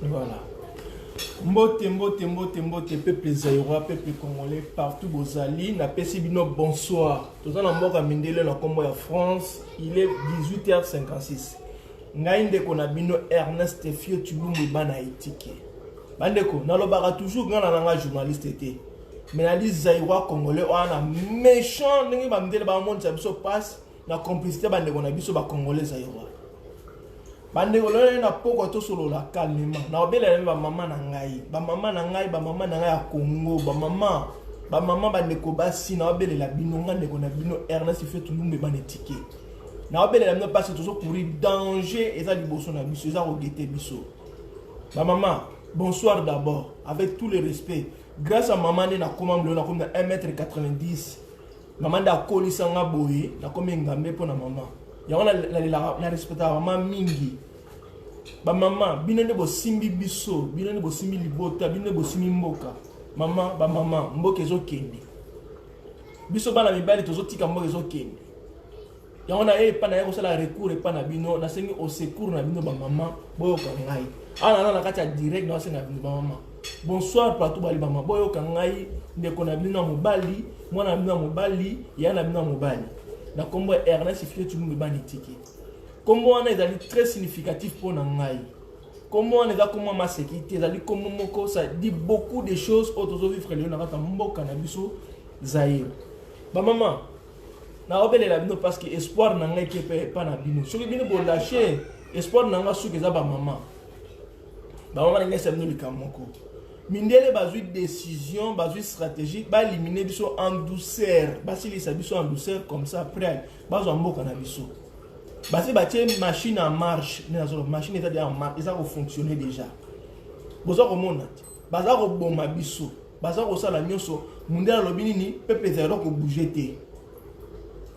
Voilà. Mbote, peuple zaïrois, peuple congolais, partout Bozali, na Pesibino, bonsoir. Tout ça, on a Mindele, na Combo ya France, il est 18h56. Ngaïnde Konabino, Ernest Fio, Tubumbu, Bana Etike. Bandeko, nalobara toujours, grand journaliste était. Mais la liste zaïrois congolais, on a méchant, n'engi Bandele, ba monde, ça biso passe, na complicité, bandeko, na biso, ba congolais zaïrois. Bandeko na poko to solo la calmement na obela ba mama na ngai ba mama na ngai ya Congo ba mama bandeko basi na obela la binonga ndeko na bino Ernest fait tout lumbe banetike na obela la no passe toujours courir danger et ça liboso na biso ça regretter biso ba mama bonsoir d'abord avec tout le respect grâce à maman na komamlo na comme 1m90 maman da kolisa nga boye na comme ngambe pour na maman la respecta maman mingi ba maman binende bo simbi biso binende bo simbi libota binende bo simbi mboka maman ba maman mboka ezo kende biso bana mibali tozo tika mboka ezo kende yona pa na yako sala recours pa na bino na sengi au secours na bino ba maman boyo ka ngai ana na kati ya direct na senga bino ba maman bonsoir partout bali maman boyo ka ngai ndeko na bino mobali mwana bino mobali yana bino mobali na combo Ernest Fio Tshilumbi banetike. Combo on est très significatif pour Nangai. Comment on est là comment ma sécurité, comment moko ça dit beaucoup de choses autour de frère Léon Nagata mboka na biso Zaïre. Ba maman na obele la bino parce que espoir nangai qui pas na bino. Soki bino bo lâcher espoir nanga soki za ba maman. Ba maman ngai ça bino likamoko. Mindele bazui décision, bazui stratégique, ba éliminer biso en douceur. Basili sa biso en douceur comme ça après bazo mboka na biso. Basi batie machine en marche, na zo machine est en marche, ça va fonctionner déjà. Bozo ko mona. Baza ko boma biso. Baza ko sala nyonso, mundela lobini ni peuple zero ko bouger té.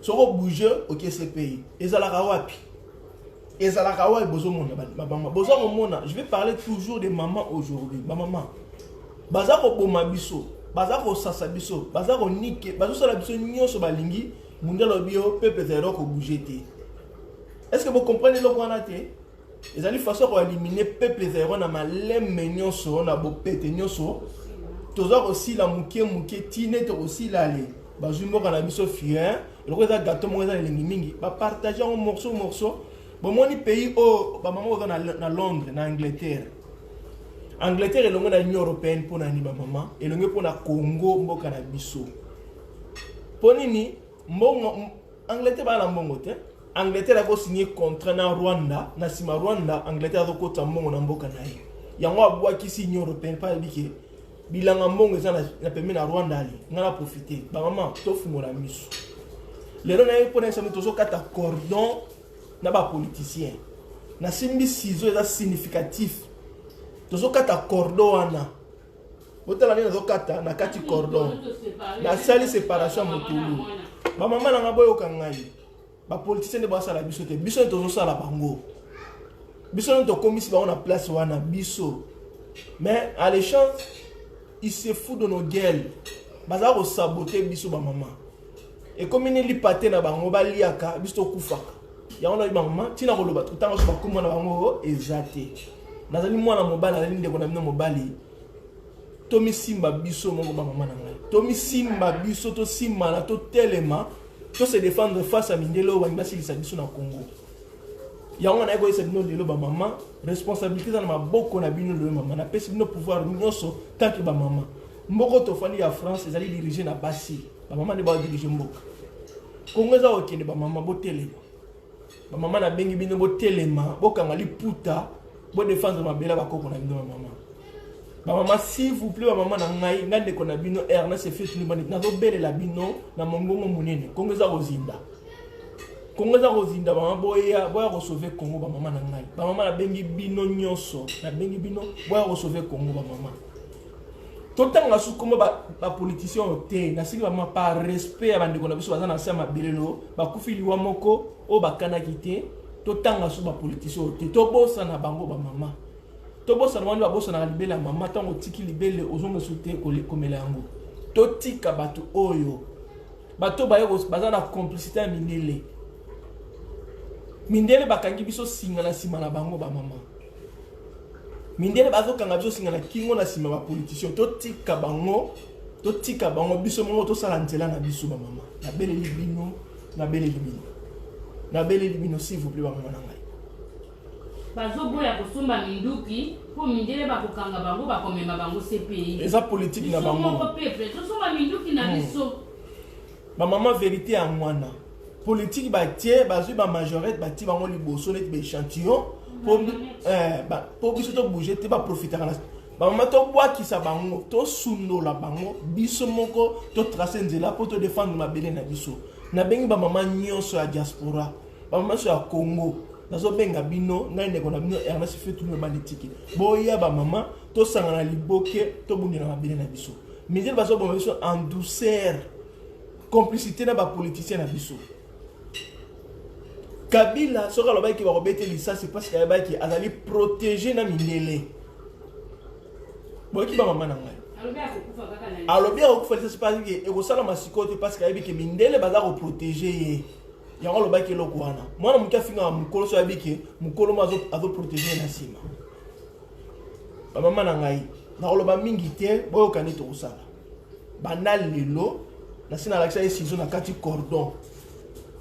Soko bouger OK c'est pays. Ezala wapi? Ezala wapi bozo mona ba maman. Bozo ko mona, je vais parler toujours de maman aujourd'hui. Ba maman. Baza ko boma biso, baza ko sasa biso, baza ko nike, bazo sala biso nyonso balingi, mundela bio peuple zero ko bouger té. Est-ce que vous comprenez le qu'on a été? Les alliés façon pour éliminer peuple zéro na malem nyonso na bo pete nyonso. Toujours aussi la muke tine to aussi la le. Bazumbo kana biso fier, le ko za gâteau mo za lengi mingi, ba partager un morceau. Bon moni pays o ba maman na Londres, na Angleterre. Angleterre est longue na Union européenne pour na ni ba maman, et longue pour na Congo mboka na biso. Ponini mbongo Angleterre ba la mbongo te. Angleterre a signé contrat na Rwanda, na sima Rwanda, Angleterre a kota mbongo na mboka na ye. Yango abwa kisi Union européenne pa bike. Bilanga mbongo za na peme na Rwanda ali, ngala profiter. Ba maman, tofu mo na miso. Lelo na ye pona sa tozo kata cordon na ba politicien. Na simbi ciseaux eza significatif. Tozo kata cordon wana. Botala ni zo kata na kati cordon. Na sali séparation motulu. Ba maman na ngaboyo kangai. Les politiciens ne sont pas biso te biso to so la bango biso to komisi ba on a place wana biso mais à l'échange il se fout de nos gueules baza ko saboter biso ba maman et comme il li paté na bango ba liaka biso kufaka ya on a maman tina ko loba tanga so ba kuma na bango ezate nazali mwana mobali ali ndeko na bino mobali tomi simba biso mongo ba maman na ngai tomi simba biso to simba na to telema to se défendre face à Mindelo ou à Mbasili Sabiso na Congo. Yango na ego ese bino lelo ba maman, responsabilité dans ma boko na bino le maman, na pesi bino pouvoir nyonso tant que ba maman. Mboko to fali ya France, ezali diriger na basi. Ba maman ne ba diriger mboka. Congo za okende ba maman botele. Ba maman na bengi bino botelema, bokanga liputa, bo défendre mabela ba koko na bino ba maman. Ba maman s'il vous plaît ba maman na ngai ngande ko na bino Ernest fait tout bani na zo bele la bino na mongongo munene Congo za rozinda ba maman boya ko sauver Congo ba maman na ngai ba maman na bengi bino nyonso na bengi bino boya ko sauver Congo ba maman totanga su comme ba politicien te na siki ba maman par respect ya bandeko na biso baza na sama belelo ba kufili wa moko o bakana kite totanga su ba politicien te to bosa na bango ba maman. Tobo salmani ba bosa na libela mama tango tiki libele ozongo soute komela yango. Totika batu oyo. Bato ba yo baza na complicité ya Mindele. Mindele bakangi biso singa na sima na bango ba mama. mindele bazokanga biso singa na kingo na sima ba politicien totika bango biso mongo tosala nzela na biso ba mama na beleli bino s'il vous plaît ba mama na ngai bazoboya kosomba minduki po mindele bakokanga bango bakomema bango CPI eza politique na bango tosomba minduki na biso ba mama vérité ya mwana politique batie bazwi ba majorette batie bango liboso neti ba échantillon pour biso to bouger te ba profiter na ba mama to bwakisa bango to sundola bango biso moko to tracer nzela po to défendre mabele na biso na bengi ba mama nyonso ya diaspora ba mama so ya Congo nazo benga bino ngai ndeko na bino Ernest Fetu no banetiki boya ba mama to sangana liboke to bundela mabele na biso mais bazo bomba biso en douceur complicité na ba politicien na biso Kabila soka loba ki ba robete lisa c'est parce que ba ki azali protéger na mindele boki ba mama na ngai alobi akufa lisa c'est parce que e ko sala masikote parce que ayebiki mindele baza ko protéger yango loba ki loko wana mwana mutu afinga mukolo so ayebiki mukolo mazo azo protéger na sima ba mama na ngai na loba mingi te boyo kanito kusala banal lelo na sina lakisa esizo na kati cordon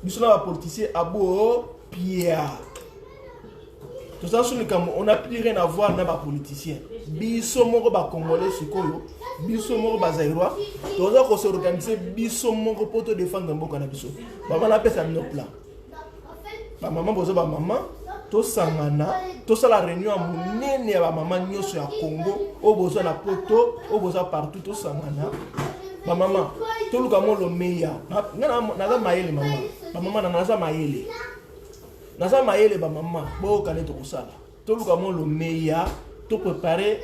biso na ba politicien abo Pierre. Tout ça sur le Cameroun, on n'a plus rien à voir dans les politiciens. Biso moko ba congolais sikoyo, biso moko ba zaïrois, tout ça qu'on se organise biso moko pour te défendre mboka na biso. Ba mama pesa ça nos plans. Ba maman bozo ba maman, to sangana, to ça la réunion munene ba maman nyoso ya Congo, o bozo na poto, o bozo partout to sangana. Ba maman, to luka mo lo meya. Na za mayele maman. Ba maman na za mayele. Naza mayele ba maman bo kane to kusala to luka mo lo meya to préparer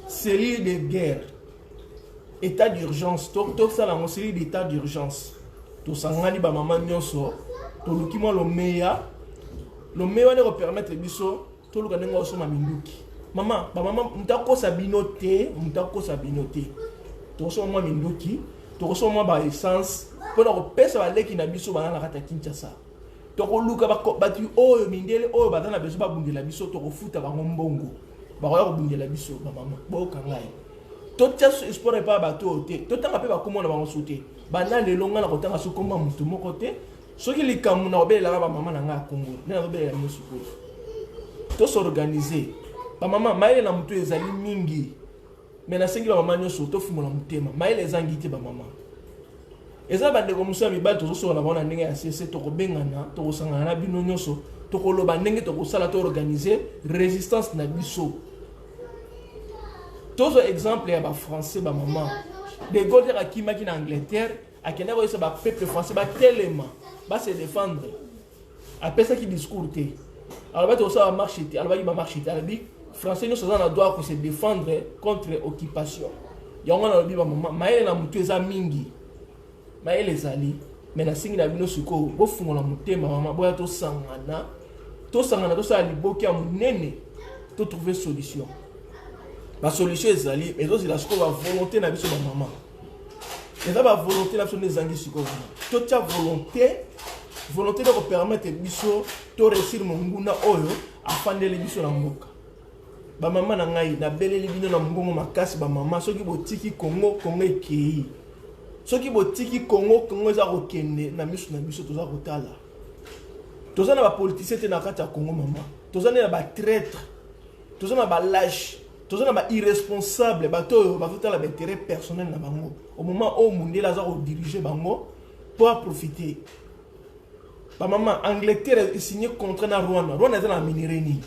série de guerre état d'urgence to sala mo série d'état d'urgence to sangani ba maman nyonso to luki mo lo meya ne ko permettre biso to luka nengo so ma minduki maman ba maman mutako sabinote to so mo minduki to so mo ba essence pour ko pesa ba leki na biso ba na kata Kinshasa toko luka batu oyo mindele oyo badana beso babundela biso toko futa bango mbongo bakoya kobundela biso ba mama boka ngai to tia espoir pa bato te to tanga pe bakomona bango soute bana lelo ngana kotanga sokomba mutu moko te soki likamu na obelela ba mama na nga Congo na obelela biso ko to s'organiser ba mama maile na mutu ezali mingi mais na sengi ba mama nyoso to fumola mutema maile ezangi te ba mama eza bande ko musa mibali to so na bona ndenge ya CC to ko bengana to ko sangana na bino nyoso to ko loba ndenge to ko sala to organiser résistance na biso tozo exemple ya ba français ba maman de Gaulle a kimaki na Angleterre akenda ko ba peuple français ba tellement ba se défendre après ça qui discours te alors ba to so marche te alors ba marche te alors bi français nous ça na droit pour se défendre contre occupation yango na lobi ba maman maele na mutu eza mingi maele zali mais na singi na bino siko bo fungola mutema mama boya to sangana to sa liboki ya munene to trouver solution la solution ezali mais aussi la siko ba volonté na biso ba mama eza ba volonté na biso nezangi siko to tia volonté de ko permettre biso to réussir monguna oyo afandele biso na mboka ba mama na ngai na beleli bino na mbongo makasi ba mama soki botiki Congo ekei soki botiki Congo eza kokende na miso na biso toza kotala toza na ba politicien te na kati ya Congo mama toza na ba traître toza na ba lâche toza na ba irresponsable bato bazotala ba intérêt personnel na bango au moment où mundela za ko diriger bango pour profiter ba mama Angleterre signé contrat na Rwanda eza na minerai ni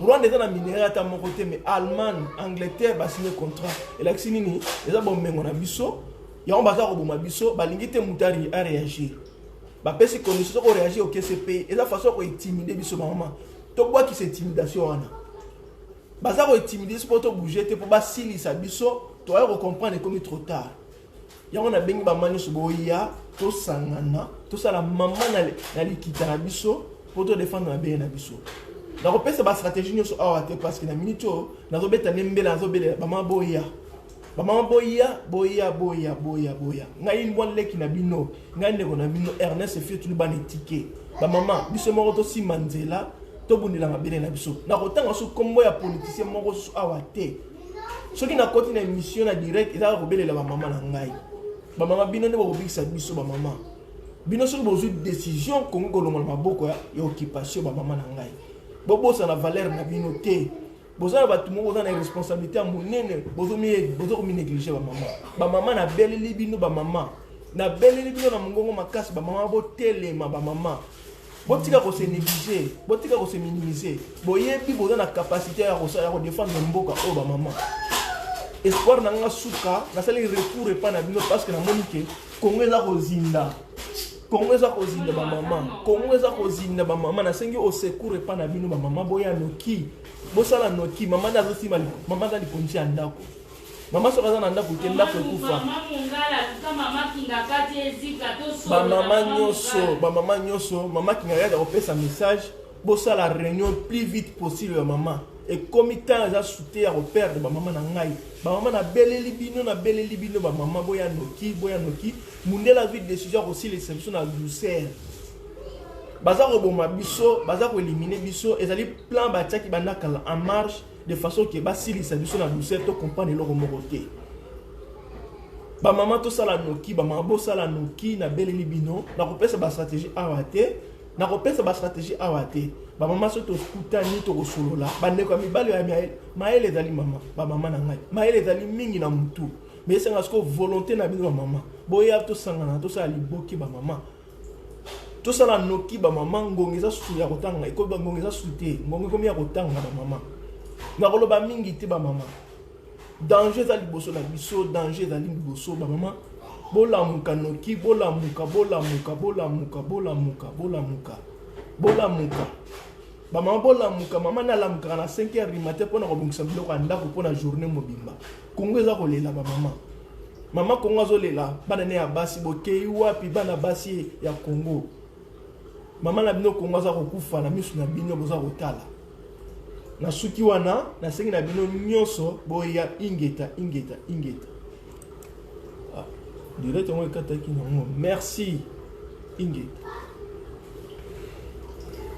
Rwanda eza na minerai ata moko te mais Allemagne Angleterre ba signé contrat et la nini eza bomengo na biso ya on baza ko boma biso balingi te mutari a réagir ba pesi condition ko réagir au KCP et la façon ko intimider biso maman to quoi qui c'est intimidation wana baza ko intimider pour to bouger te pour ba silisa biso to ya ko comprendre comme trop tard ya on a bengi ba mani so boya to sangana to sala maman na likita na biso pour to défendre na bien na biso na ko pesa ba stratégie nyoso awa te parce que na minute na zo beta nembela na zo bela ba mama boya ngai mbon leki na bino ngai ndeko na bino Ernest Fetu bana ticket ba mama biso moko to si manzela to bundela ngabele na biso na kotanga so kombo ya politicien moko so awate soki na koti na émission na direct eza ko belela ba mama na ngai ba mama bino ne bobikisa biso ba mama bino soki bozwi décision kongo kolongola maboko ya occupation ba mama na ngai bobosa na valeur na bino te boza na bato moko boza na responsabilité ya monene bozo komi néglige ba mama na beleli bino ba mama na beleli bino na mongongo makasi ba mama botelema ba mama botika ko se négliger botika ko se minimiser boyebi boza na capacité ya ko défendre mboka o ba mama espoir na nga suka nasali retour epa na bino parce que na monike kongo eza kozinda kongo eza kozinda ba mama kongo eza kozinda ba mama nasengi au secours epa na bino ba mama boya noki bosala noki mama na zosimba mama na likonzi ya ndako mama soka za na ndako te ndako ekufa ba mama nyonso mama kinga ya kopesa message bosala réunion plus vite possible ya mama et comme temps za souté ya reperdre ba mama na ngai ba mama na beleli bino ba mama boya noki mundela vite décision aussi les solutions na douceur baza ko boma biso baza ko éliminer biso ezali plan ba tiaki banaka en marche de façon que basilisa biso na douceur to comprendre le moko te ba mama to sala noki ba mama bo sala noki na beleli bino na kopesa ba stratégie awate na kopesa ba stratégie awate ba mama so to kutani to kosolola bande ko mibalo ya maele ezali mama ba mama na ngai maele ezali mingi na mutu mais c'est parce que volonté na bino ba mama boya to sangana to sala liboki ba mama to sala noki ba mama ngongeza su ya kotanga iko ba ngongeza sute ngongi komi ya kotanga ba mama na koloba mingi te ba mama danger za liboso na biso danger za liboso ba mama bolamuka noki bolamuka ba mama bolamuka mama na lamuka na 5h du matin pona kobungisa biloko ya ndako pona journée mobimba kongo eza kolela ba mama kongo azolela bana ne ya basi bokei wapi bana basi ya Kongo mama na bino kongo aza kokufa na misu na bino boza kotala na suki wana na sengi na bino nyonso boya ingeta direct on ekataki nango merci ingeta